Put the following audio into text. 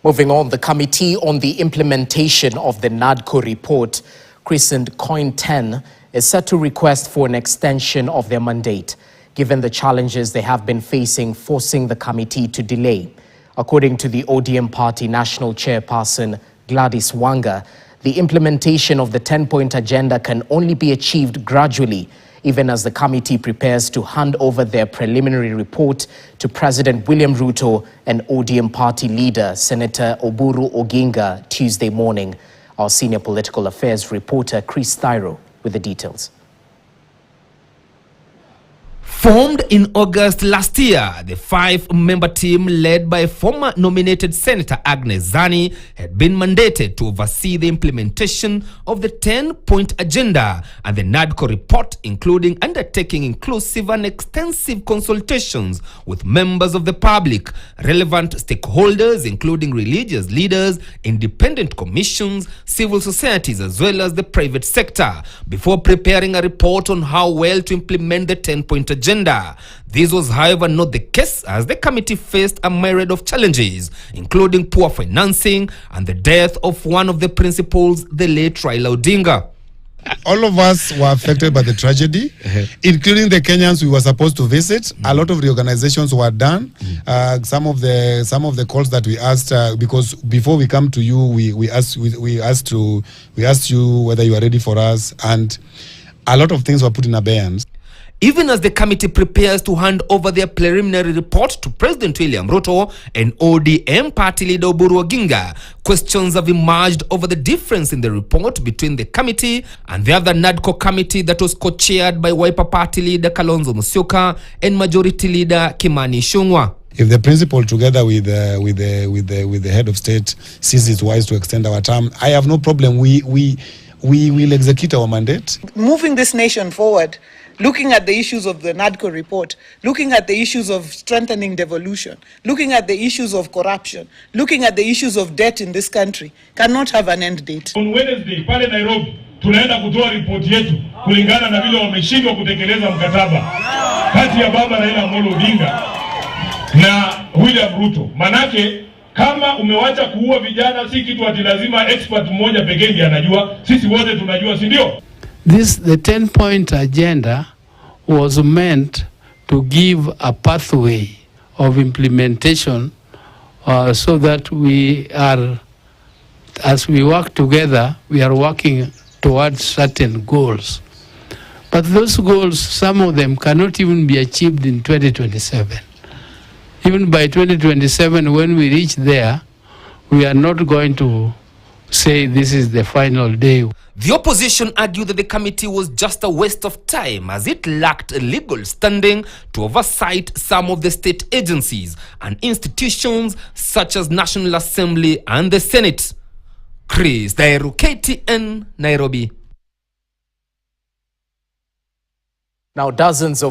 Moving on, the Committee on the Implementation of the NADCO report, christened Coin 10, is set to request for an extension of their mandate, given the challenges they have been facing, forcing the committee to delay. According to the ODM party national chairperson, Gladys Wanga, the implementation of the 10-point agenda can only be achieved gradually, even as the committee prepares to hand over their preliminary report to President William Ruto and ODM party leader Senator Oburu Oginga Tuesday morning. Our senior political affairs reporter Chris Thyro with the details. Formed in August last year, the 5-member team led by former nominated Senator Agnes Zani had been mandated to oversee the implementation of the 10-point agenda and the NADCO report, including undertaking inclusive and extensive consultations with members of the public, relevant stakeholders including religious leaders, independent commissions, civil societies as well as the private sector, before preparing a report on how well to implement the 10-point agenda. This was, however, not the case, as the committee faced a myriad of challenges, including poor financing and the death of one of the principals, the late Raila Odinga. All of us were affected by the tragedy, including the Kenyans we were supposed to visit. A lot of reorganizations were done. Some of the calls that we asked, because before we come to you, we asked you whether you are ready for us, and a lot of things were put in abeyance. Even as the committee prepares to hand over their preliminary report to President William Ruto and ODM party leader Oburu Oginga, questions have emerged over the difference in the report between the committee and the other NADCO committee that was co-chaired by Wiper party leader Kalonzo Musyoka and majority leader Kimani Ichung'wah. If the principal, together with the head of state, sees it wise to extend our term, I have no problem. We will execute our mandate. Moving this nation forward, looking at the issues of the NADCO report, looking at the issues of strengthening devolution, looking at the issues of corruption, looking at the issues of debt in this country, cannot have an end date. On Wednesday, pale Nairobi, tunaenda kutoa ripoti yetu kulingana na vile wameshindwa kutekeleza mkataba kati ya baba Raila Amolo Odinga na William Ruto. Manake kama umewacha kuua vijana, si kitu ati lazima expert mmoja pekee ndiye anajua. Sisi wote tunajua, si ndio? The 10-point agenda was meant to give a pathway of implementation so that we are, as we work together, we are working towards certain goals. But those goals, some of them cannot even be achieved in 2027. Even by 2027, when we reach there, we are not going to say this is the final day. The opposition argued that the committee was just a waste of time, as it lacked a legal standing to oversight some of the state agencies and institutions such as National Assembly and the Senate. Chris Thyro, KTN, Nairobi. Now, dozens of